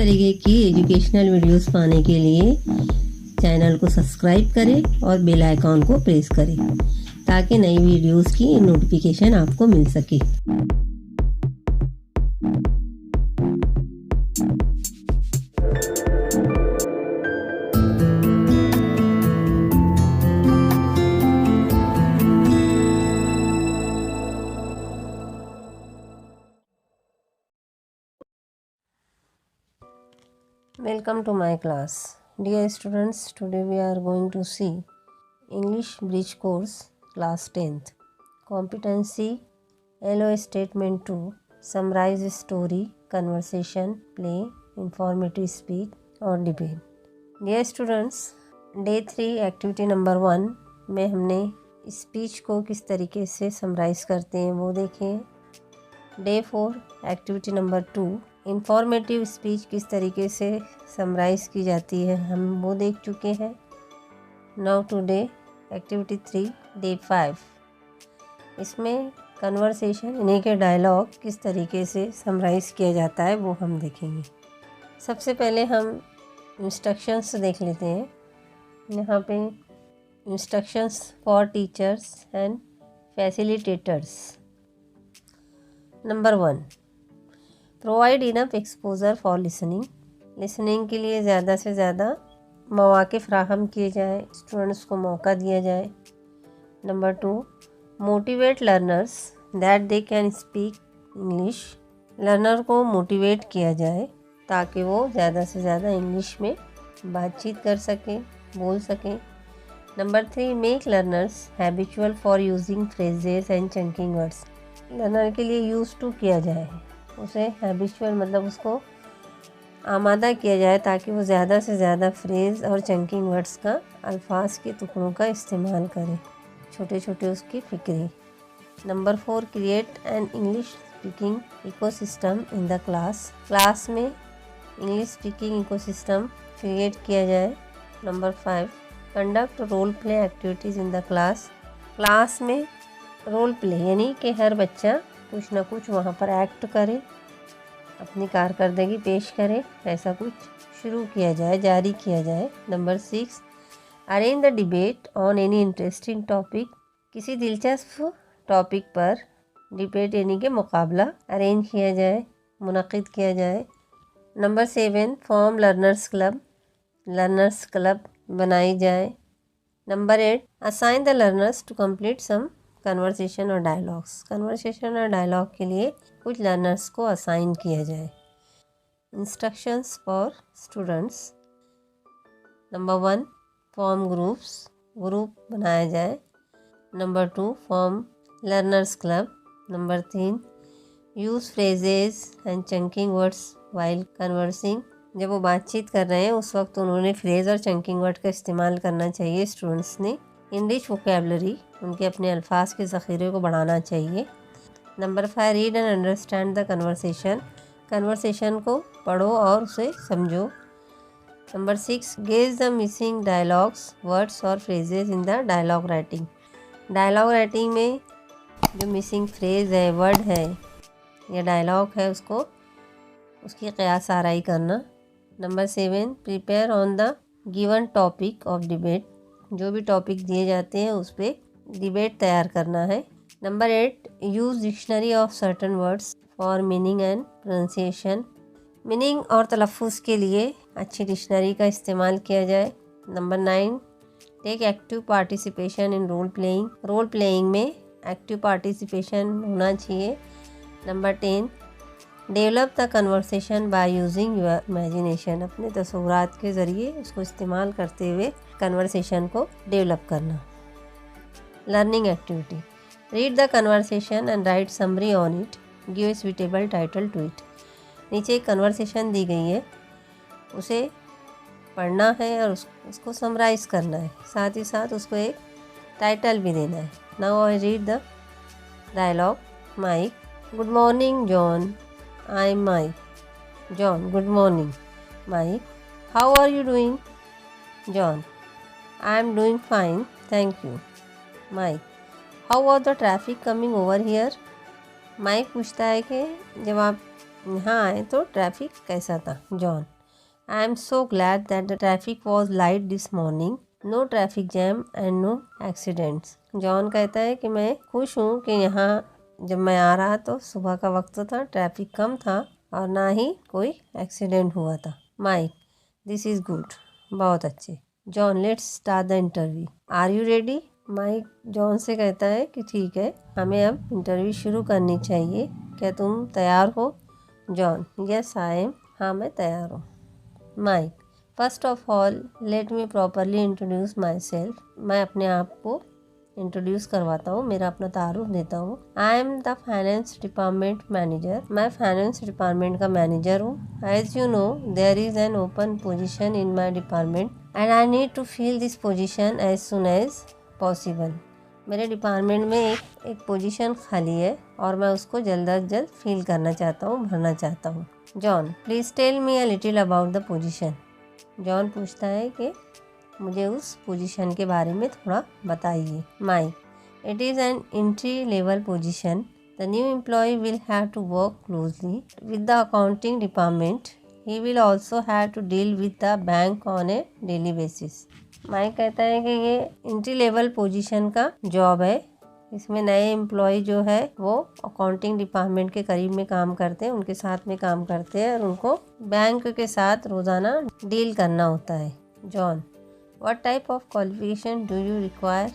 तरीके की educational videos पाने के लिए चैनल को सब्सक्राइब करें और बेल आइकॉन को प्रेस करें ताकि नई वीडियोस की नोटिफिकेशन आपको मिल सके। Welcome to my class. Dear students, today we are going to see English Bridge course class 10th. Competency LOA statement 2. Summarize story, conversation, play, informative speech और debate. Dear students, day 3 activity number 1 में हमने speech को किस तरीके से summarise करते हैं वो देखें। Day 4 activity number 2 informative speech किस तरीके से समराइज़ की जाती है हम वो देख चुके हैं। नाउ टुडे एक्टिविटी 3 डे 5 इसमें कन्वर्सेशन यानी कि डायलॉग किस तरीके से समराइज़ किया जाता है वो हम देखेंगे। सबसे पहले हम इंस्ट्रक्शंस देख लेते हैं। यहाँ पे instructions for teachers and facilitators. Number 1 provide enough exposure for listening के लिए ज़्यादा से ज़्यादा मौक़े फ़राहम किए जाए, स्टूडेंट्स को मौका दिया जाए। Number 2 motivate learners that they can speak English, learner को मोटिवेट किया जाए ताकि वो ज़्यादा से ज़्यादा इंग्लिश में बातचीत कर सकें, बोल सकें। Number 3 make learners habitual for using phrases and chunking words, learner के लिए यूज़ टू किया जाए, उसे हैबिचुअल मतलब उसको आमादा किया जाए ताकि वो ज़्यादा से ज़्यादा फ्रेज़ और चंकिंग वर्ड्स का अल्फाज के टुकड़ों का इस्तेमाल करे, छोटे छोटे उसकी फ़िक्रे। Number 4 create an English speaking ecosystem in the class में इंग्लिश स्पीकिंग इकोसिस्टम क्रिएट किया जाए। Number 5 conduct role play activities in the class में रोल प्ले यानी कि हर बच्चा कुछ ना कुछ वहाँ पर एक्ट करे, अपनी कारकर्दगी पेश करे, ऐसा कुछ शुरू किया जाए, जारी किया जाए। Number 6 arrange the debate on any interesting topic, किसी दिलचस्प टॉपिक पर डिबेट यानी कि मुकाबला अरेंज किया जाए, मुनक़िद किया जाए। नंबर 7 फॉर्म लर्नर्स क्लब बनाई जाए। Number 8 assign the learners to complete some conversation और डायलॉग के लिए कुछ लर्नर्स को असाइन किया जाए। Instructions for students. Number 1 form group बनाया जाए। Number 2 form learners club. Number 3 use phrases and chunking words while conversing, जब वो बातचीत कर रहे हैं उस वक्त उन्होंने फ्रेज़ और चंकिंग वर्ड का इस्तेमाल करना चाहिए स्टूडेंट्स ने। इंग्लिश वोकेबलरी, उनके अपने अल्फाज के ज़ख़ीरे को बढ़ाना चाहिए। Number 5 read and understand the conversation को पढ़ो और उसे समझो। Number 6 guess the missing dialogues words और phrases in the dialogue writing में जो मिसिंग फ्रेज़ है, वर्ड है या डायलॉग है उसकी क़यास आराई करना। Number 7 prepare on the given topic of debate, जो भी टॉपिक दिए जाते हैं उस पर डिबेट तैयार करना है। Number 8 use dictionary of certain words for meaning and pronunciation, meaning और तलफ़ुज़ के लिए अच्छी डिक्शनरी का इस्तेमाल किया जाए। Number 9 take active participation in role playing में एक्टिव पार्टिसिपेशन होना चाहिए। Number 10 develop the conversation by using your imagination, अपने तसव्वुरात के ज़रिए उसको इस्तेमाल करते हुए कन्वर्सेशन को डेवलप करना। Learning activity read the conversation and write summary on it, give a suitable title to it. नीचे एक कन्वर्सेशन दी गई है, उसे पढ़ना है और उसको समराइज़ करना है, साथ ही साथ उसको एक टाइटल भी देना है। Now I read the dialogue. Mike good morning John, I am Mike. John good morning. Mike how are you doing? John I am doing fine thank you. Mike how was the traffic coming over here? Mike पूछता है कि जब आप यहाँ आए तो traffic कैसा था। John, I am so glad that the traffic was light this morning, no traffic jam and no accidents. John कहता है कि मैं खुश हूँ कि यहाँ जब मैं आ रहा तो सुबह का वक्त था, ट्रैफिक कम था और ना ही कोई एक्सीडेंट हुआ था। माइक, दिस इज़ गुड, बहुत अच्छे। John, let's start the interview, are you ready? Mike John से कहता है कि ठीक है, हमें अब इंटरव्यू शुरू करनी चाहिए, क्या तुम तैयार हो? जॉन, यस आई एम, हाँ मैं तैयार हूँ। Mike, first of all let me properly introduce myself, मैं अपने आप को इंट्रोड्यूस करवाता हूँ, मेरा अपना तारुफ देता हूँ। I am the finance department manager, मैं फाइनेंस डिपार्टमेंट का मैनेजर हूँ। As you know there is an open position in my department and I need to fill this position as soon as possible. मेरे department में एक position खाली है और मैं उसको जल्द अज जल्द फिल करना चाहता हूँ, भरना चाहता हूँ। John, please tell me a little about the position. John पूछता है कि मुझे उस पोजीशन के बारे में थोड़ा बताइए। Mike, it is an entry level position, the new employee will have to work closely with the accounting department, he will also have to deal with the bank on a daily basis. Mike कहता है कि ये entry level position का job है, इसमें नए employ जो है वो अकाउंटिंग डिपार्टमेंट के करीब में काम करते हैं, उनके साथ में काम करते हैं और उनको बैंक के साथ रोज़ाना डील करना होता है। John, what type of qualification do you require,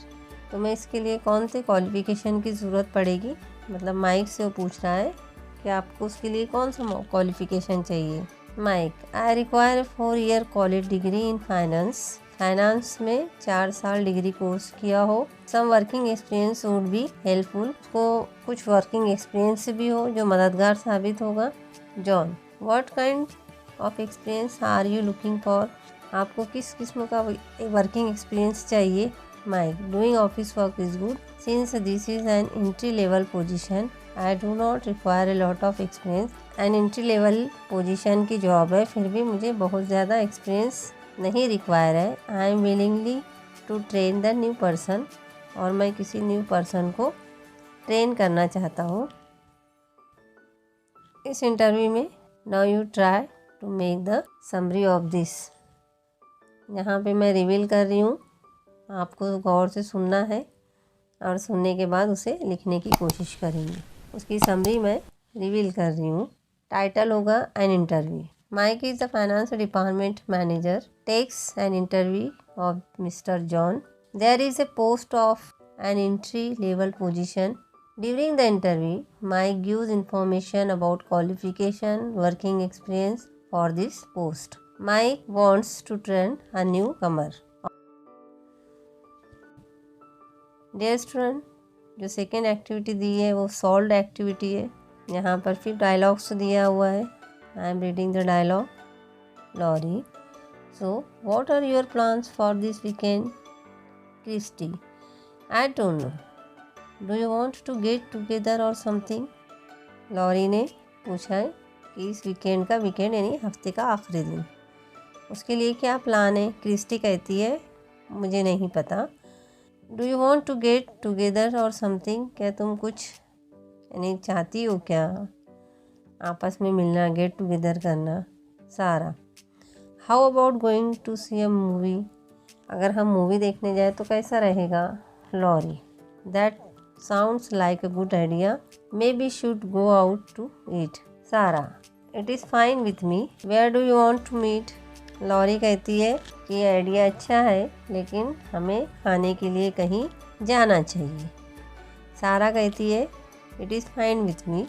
तुम्हें इसके लिए कौन से क्वालिफिकेशन की ज़रूरत पड़ेगी? मतलब माइक से वो पूछ रहा है कि आपको उसके लिए कौन सा क्वालिफिकेशन चाहिए। Mike, I require 4 year college degree in finance, finance में 4 साल डिग्री कोर्स किया हो। Some working experience would be helpful, को कुछ वर्किंग एक्सपीरियंस भी हो जो मददगार साबित होगा। John, what kind of experience are you looking for, आपको किस किस्म का वर्किंग एक्सपीरियंस चाहिए? Mike, doing office work is good, since this is an entry level position I do not require a lot of experience. An entry level position की job है, फिर भी मुझे बहुत ज़्यादा एक्सपीरियंस नहीं रिक्वायर है। I am willingly to train the new person, और मैं किसी न्यू पर्सन को ट्रेन करना चाहता हूँ इस इंटरव्यू में। Now you try to make the summary of this, यहाँ पे मैं रिवील कर रही हूँ, आपको गौर से सुनना है और सुनने के बाद उसे लिखने की कोशिश करेंगे। उसकी समरी मैं रिवील कर रही हूँ। टाइटल होगा an interview. Mike is the finance department manager, takes an interview of mister John. There is a post of an entry level position. During the interview, Mike gives information about qualification, working experience for this post. Mike wants to train a newcomer. Dear student, जो second activity दी है वो solved activity है। यहाँ पर फिर dialogues दिया हुआ है। I am reading the dialogue. Laurie, so what are your plans for this weekend? Christy, I don't know, do you want to get together or something? Laurie ने पूछा है कि इस वीकेंड का, वीकेंड यानी हफ्ते का आखिरी दिन, उसके लिए क्या प्लान है? क्रिस्टी कहती है मुझे नहीं पता। Do you want to get together or something, क्या तुम कुछ यानी चाहती हो क्या आपस में मिलना, गेट टुगेदर करना? Sarah, how about going to see a movie, अगर हम मूवी देखने जाए तो कैसा रहेगा? Laurie, that sounds like a good idea, maybe should go out to eat. Sarah, it is fine with me, where do you want to meet? Laurie कहती है कि ये आइडिया अच्छा है लेकिन हमें खाने के लिए कहीं जाना चाहिए। सारा कहती है it is fine with me,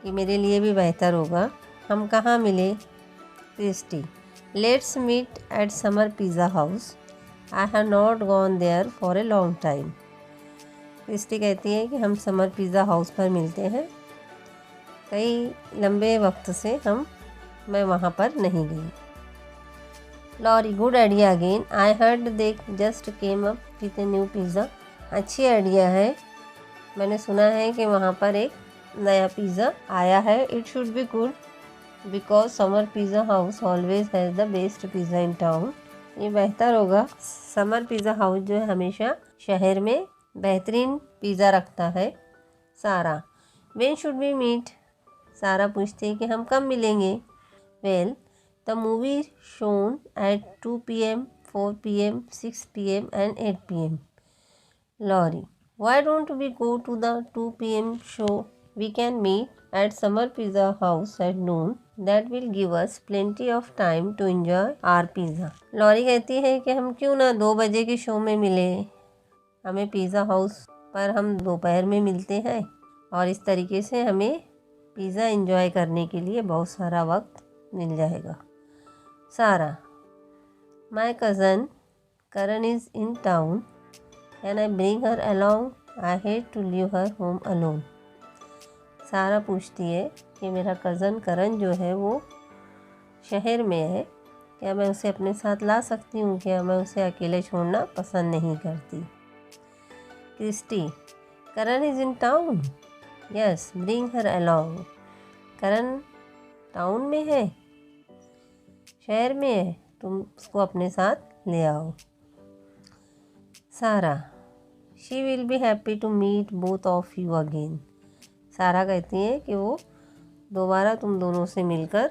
कि मेरे लिए भी बेहतर होगा, हम कहाँ मिले? Christy, let's meet at Summer Pizza House, I have not gone there for a long time. Christy कहती है कि हम समर पिज़्ज़ा हाउस पर मिलते हैं, कई लंबे वक्त से मैं वहाँ पर नहीं गई। Laurie, good idea again, I heard they just came up with a new pizza, अच्छी आइडिया है, मैंने सुना है कि वहाँ पर एक नया पिज़्ज़ा आया है। It should be good because summer Pizza house always has the best pizza in town, ये बेहतर होगा, समर पिज़्ज़ा हाउस जो है हमेशा शहर में बेहतरीन पिज़्ज़ा रखता है। सारा, व्हेन शुड वी मीट? सारा पूछती है कि हम कब मिलेंगे। Well the movie shown at 2 PM, 4 PM, 6 PM and 8 PM. Laurie, why don't we go to the 2 PM show? We can meet at Summer Pizza House at noon. That will give us plenty of time to enjoy our pizza. Laurie कहती है कि हम क्यों ना 2 बजे के show में मिले। हमें पिज़्ज़ा हाउस पर हम दोपहर में मिलते हैं और इस तरीके से हमें पिज़्ज़ा एंजॉय करने के लिए बहुत सारा वक्त मिल जाएगा। Sarah, my cousin Karan is in town, can I bring her along? I hate to leave her home alone. Sarah पूछती है कि मेरा कज़न करण जो है वो शहर में है, क्या मैं उसे अपने साथ ला सकती हूँ? क्या मैं उसे अकेले छोड़ना पसंद नहीं करती। Christy, Karan is in town, yes bring her along. Karan town में है, शहर में है, तुम उसको अपने साथ ले आओ। Sarah, she will be happy to meet both of you again. Sarah कहती है कि वो दोबारा तुम दोनों से मिलकर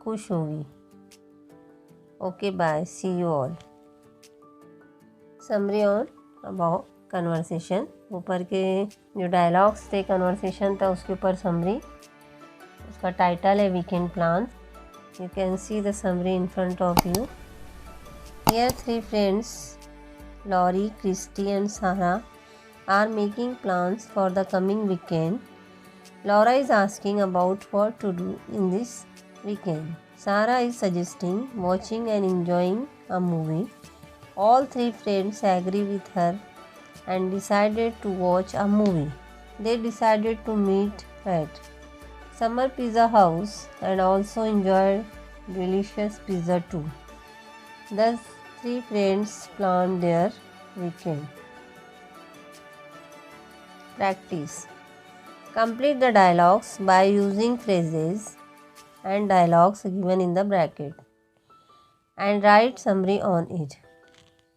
खुश होगी। Okay bye, see you all. Summary on about conversation. ऊपर के जो डायलॉग्स थे, कन्वर्सेशन था, उसके ऊपर समरी। उसका टाइटल है weekend plan. You can see the summary in front of you. Here 3 friends, Laurie, Christy and Sarah, are making plans for the coming weekend. Laura is asking about what to do in this weekend. Sarah is suggesting watching and enjoying a movie. All 3 friends agree with her and decided to watch a movie. They decided to meet at Summer Pizza House and also enjoyed delicious pizza too. Thus, 3 friends planned their weekend. Practice. Complete the dialogues by using phrases and dialogues given in the bracket and write summary on it.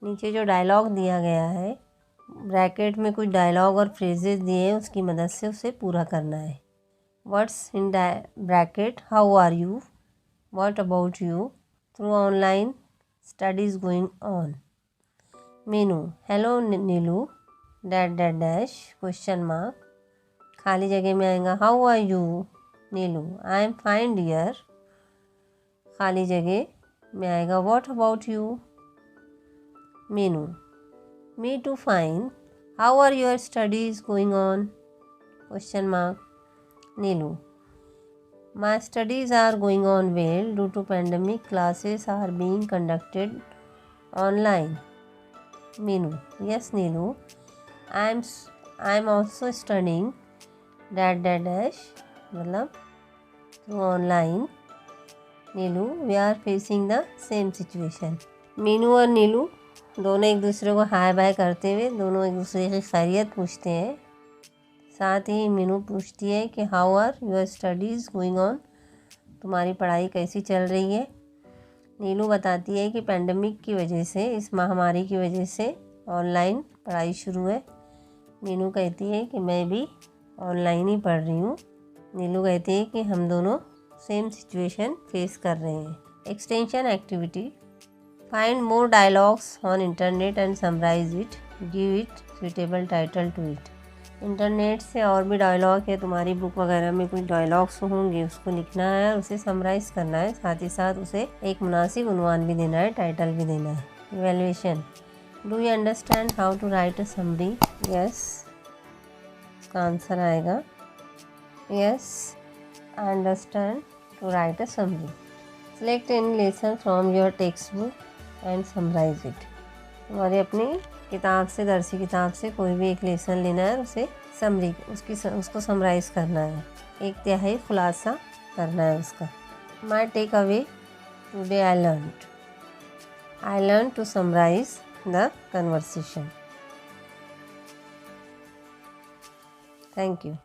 नीचे जो dialogue दिया गया है, bracket में कुछ dialogue और phrases दिए हैं, उसकी मदद से उसे पूरा करना है। What's in bracket? How are you? What about you? Through online studies going on. Menu. Hello Nilu. Dash question mark. खाली जगह में आएगा How are you Neelu? I am fine dear. खाली जगह में आएगा What about you? Menu. Me too fine. How are your studies going on? Question mark. Neelu. My studies are going on well. Due to pandemic, classes are being conducted online. Meenu. Yes, Neelu. I'm also studying dash मतलब through online. Neelu, we are facing the same situation. Meenu और नीलू दोनों एक दूसरे को hi bye करते हुए दोनों एक दूसरे की खैरियत पूछते हैं। साथ ही मीनू पूछती है कि how are your studies going on, तुम्हारी पढ़ाई कैसी चल रही है। नीलू बताती है कि पेंडेमिक की वजह से, इस महामारी की वजह से ऑनलाइन पढ़ाई शुरू है। मीनू कहती है कि मैं भी ऑनलाइन ही पढ़ रही हूँ। नीलू कहती है कि हम दोनों सेम सिचुएशन फेस कर रहे हैं। Extension activity. Find more dialogues on internet and summarise it, give it suitable title to it. Internet से और भी डायलॉग है, तुम्हारी बुक वगैरह में कुछ डायलॉग्स होंगे, उसको लिखना है और उसे समराइज़ करना है। साथ ही साथ उसे एक मुनासिब उन्वान भी देना है, टाइटल भी देना है। Evaluation. Do you understand how to write a summary? Yes, उसका आंसर आएगा yes I understand to write a summary. Select any lesson from your text book and summarise it. तुम्हारी अपनी किताब से, दरसी किताब से कोई भी एक लेसन लेना है, उसे समरी उसको समराइज़ करना है, एक तिहाई खुलासा करना है उसका। My takeaway today I learn to summarise the conversation. Thank you.